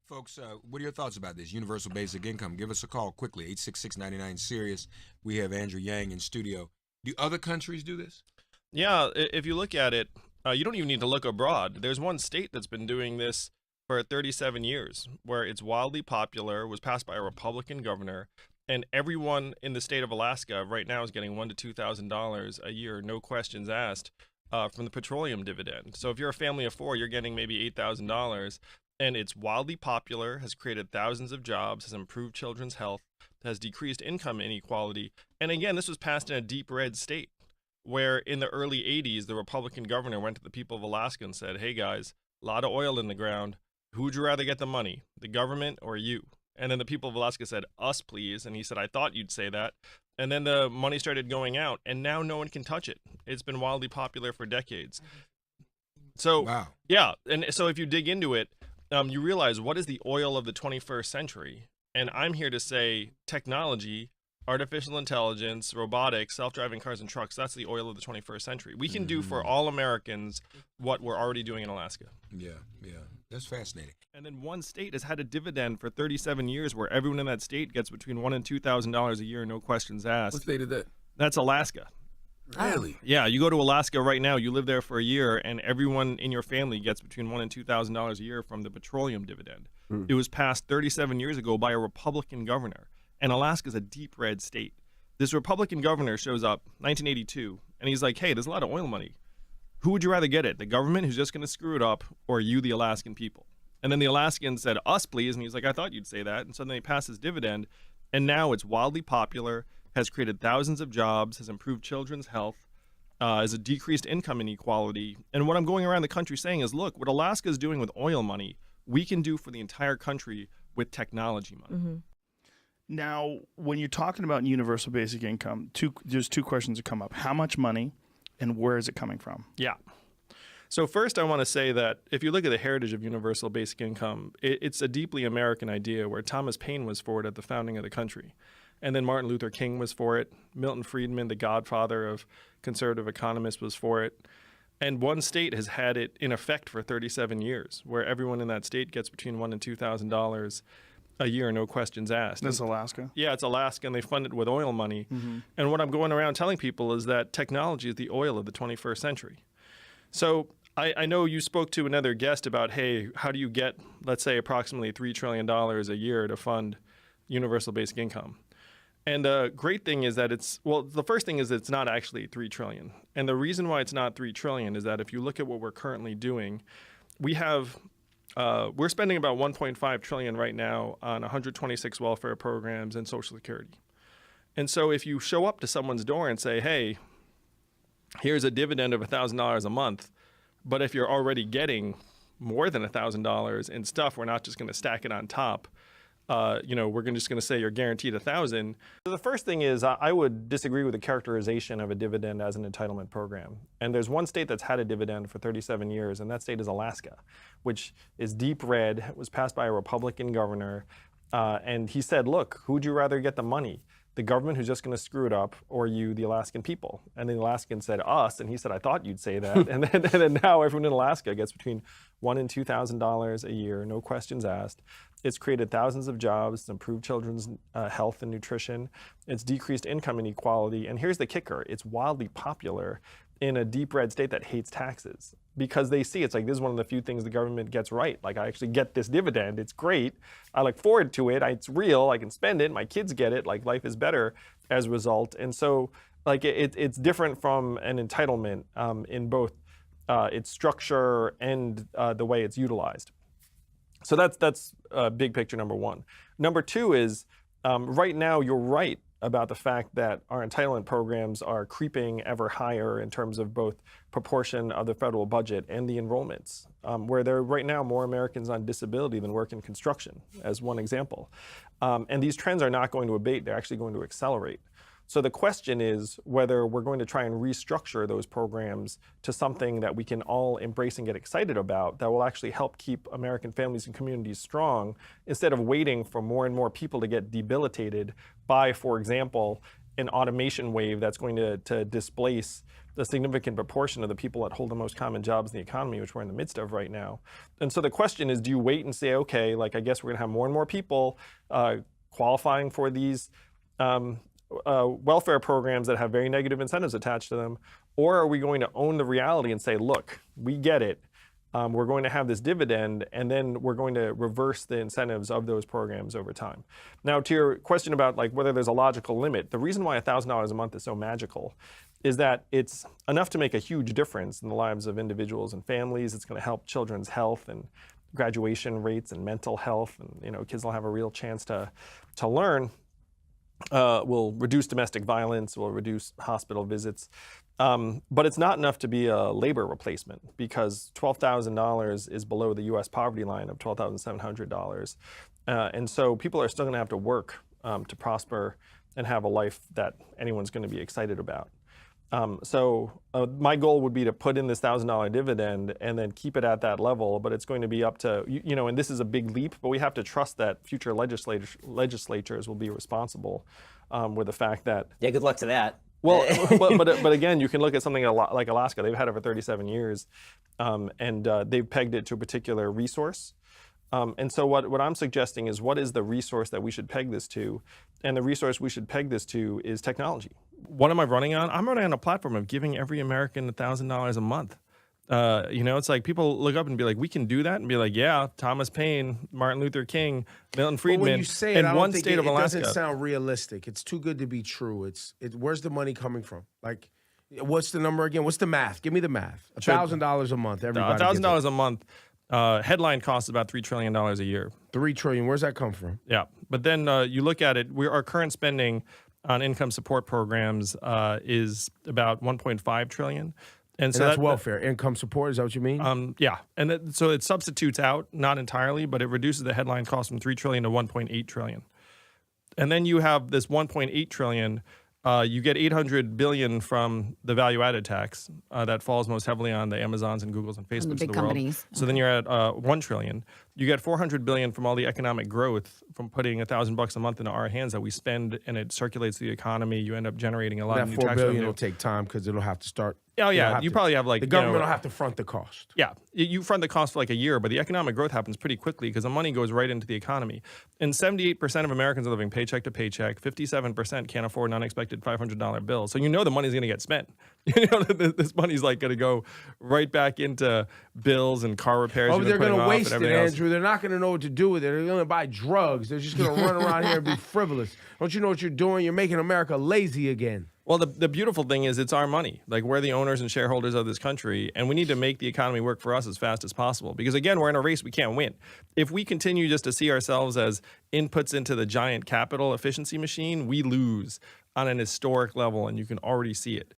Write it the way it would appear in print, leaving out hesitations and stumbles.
Folks, what are your thoughts about this universal basic income? Give us a call quickly, 866-99-SIRIUS. We have Andrew Yang in studio. Do other countries do this? Yeah, if you look at it, you don't even need to look abroad. There's one state that's been doing this for 37 years, where it's wildly popular, was passed by a Republican governor, and everyone in the state of Alaska right now is getting $1,000 to $2,000 a year, no questions asked, from the petroleum dividend. So if you're a family of four, you're getting maybe $8,000, and it's wildly popular, has created thousands of jobs, has improved children's health, has decreased income inequality, and again, this was passed in a deep red state, where in the early 80s, the Republican governor went to the people of Alaska and said, hey guys, a lot of oil in the ground. Who would you rather get the money, the government or you? And then the people of Alaska said, us, please. And he said, I thought you'd say that. And then the money started going out, and now no one can touch it. It's been wildly popular for decades. So, Wow. yeah. And so if you dig into it, you realize what is the oil of the 21st century? And I'm here to say technology, artificial intelligence, robotics, self-driving cars and trucks, that's the oil of the 21st century. We can do for all Americans what we're already doing in Alaska. Yeah. That's fascinating. And then one state has had a dividend for 37 years where everyone in that state gets between $1,000 and $2,000 a year, no questions asked. What state is that? That's Alaska. Really? Yeah, you go to Alaska right now, you live there for a year, and everyone in your family gets between $1,000 and $2,000 a year from the petroleum dividend. It was passed 37 years ago by a Republican governor, and Alaska's a deep red state. This Republican governor shows up, 1982, and he's like, hey, there's a lot of oil money. Who would you rather get it? The government who's just going to screw it up, or you, the Alaskan people? And then the Alaskans said, us, please. And he's like, I thought you'd say that. And so then he passed his dividend, and now it's wildly popular, has created thousands of jobs, has improved children's health, has a decreased income inequality. And what I'm going around the country saying is, look, what Alaska is doing with oil money, we can do for the entire country with technology money. Now, when you're talking about universal basic income, there's two questions that come up. How much money and where is it coming from? Yeah. So first, I want to say that if you look at the heritage of universal basic income, it's a deeply American idea where Thomas Paine was for it at the founding of the country. And then Martin Luther King was for it. Milton Friedman, the godfather of conservative economists, was for it. And one state has had it in effect for 37 years, where everyone in that state gets between $1,000 and $2,000 a year, no questions asked. That's Alaska? Yeah, it's Alaska, and they fund it with oil money. And what I'm going around telling people is that technology is the oil of the 21st century. So I know you spoke to another guest about, hey, how do you get, let's say, approximately $3 trillion a year to fund universal basic income? And the great thing is that the first thing is it's not actually $3 trillion. And the reason why it's not $3 trillion is that if you look at what we're currently doing, we're spending about $1.5 trillion right now on 126 welfare programs and Social Security. And so if you show up to someone's door and say, hey, here's a dividend of $1,000 a month, but if you're already getting more than $1,000 in stuff, we're not just going to stack it on top. We're just going to say you're guaranteed $1,000. So the first thing is I would disagree with the characterization of a dividend as an entitlement program. And there's one state that's had a dividend for 37 years, and that state is Alaska, which is deep red. It was passed by a Republican governor. And he said, look, who would you rather get the money? The government who's just going to screw it up, or you, the Alaskan people? And the Alaskan said, us. And he said, I thought you'd say that. and then now everyone in Alaska gets between $1,000 and $2,000 a year, no questions asked. It's created thousands of jobs, it's improved children's health and nutrition. It's decreased income inequality. And here's the kicker. It's wildly popular in a deep red state that hates taxes, because they see it's like, this is one of the few things the government gets right. Like, I actually get this dividend. It's great. I look forward to it. It's real. I can spend it. My kids get it. Like, life is better as a result. And so, like, it's different from an entitlement in both its structure and the way it's utilized. So that's big picture number one. Number two is, right now, you're right about the fact that our entitlement programs are creeping ever higher in terms of both proportion of the federal budget and the enrollments, where there are right now more Americans on disability than work in construction, as one example. And these trends are not going to abate, they're actually going to accelerate. So the question is whether we're going to try and restructure those programs to something that we can all embrace and get excited about that will actually help keep American families and communities strong, instead of waiting for more and more people to get debilitated by, for example, an automation wave that's going to displace the significant proportion of the people that hold the most common jobs in the economy, which we're in the midst of right now. And so the question is, do you wait and say, okay, like I guess we're going to have more and more people qualifying for these welfare programs that have very negative incentives attached to them, or are we going to own the reality and say, look, we get it. We're going to have this dividend, and then we're going to reverse the incentives of those programs over time. Now, to your question about like whether there's a logical limit, the reason why $1,000 a month is so magical is that it's enough to make a huge difference in the lives of individuals and families. It's going to help children's health and graduation rates and mental health, and kids will have a real chance to learn. Will reduce domestic violence, will reduce hospital visits. But it's not enough to be a labor replacement, because $12,000 is below the U.S. poverty line of $12,700. And so people are still going to have to work to prosper and have a life that anyone's going to be excited about. So my goal would be to put in this $1,000 dividend and then keep it at that level, but it's going to be up to, and this is a big leap, but we have to trust that future legislatures will be responsible with the fact that... Yeah, good luck to that. Well, but again, you can look at something like Alaska. They've had it for 37 years, and they've pegged it to a particular resource. And so what I'm suggesting is, what is the resource that we should peg this to? And the resource we should peg this to is technology. What am I running on? I'm running on a platform of giving every American $1,000 a month. It's like people look up and be like, we can do that? And be like, yeah, Thomas Paine, Martin Luther King, Milton Friedman, when you say it, in I don't one think state of Alaska. It doesn't sound realistic. It's too good to be true. Where's the money coming from? Like, what's the number again? What's the math? Give me the math. $1,000 a month. Everybody $1,000 a month. Headline cost is about $3 trillion a year. $3 trillion. Where's that come from? Yeah, but then you look at it. Our current spending on income support programs is about $1.5 trillion, and so that's welfare, income support. Is that what you mean? Yeah, and so it substitutes out, not entirely, but it reduces the headline cost from $3 trillion to $1.8 trillion, and then you have this $1.8 trillion. You get $800 billion from the value-added tax that falls most heavily on the Amazons and Googles and Facebooks of the world. companies. So then you're at $1 trillion. You get $400 billion from all the economic growth from putting $1,000 a month into our hands that we spend, and it circulates the economy. You end up generating a lot of new $4 tax billion revenue. will take time because it'll have to start. Oh yeah, you probably have like the government will have to front the cost. Yeah, you front the cost for like a year, but the economic growth happens pretty quickly because the money goes right into the economy. And 78% of Americans are living paycheck to paycheck. 57% can't afford an unexpected $500 bill. So the money's going to get spent. This money's like going to go right back into bills and car repairs. Oh, but they're going to waste it, else. Andrew. They're not going to know what to do with it. They're going to buy drugs. They're just going to run around here and be frivolous. Don't you know what you're doing? You're making America lazy again. Well, the beautiful thing is it's our money. Like, we're the owners and shareholders of this country, and we need to make the economy work for us as fast as possible. Because, again, we're in a race we can't win. If we continue just to see ourselves as inputs into the giant capital efficiency machine, we lose on an historic level, and you can already see it.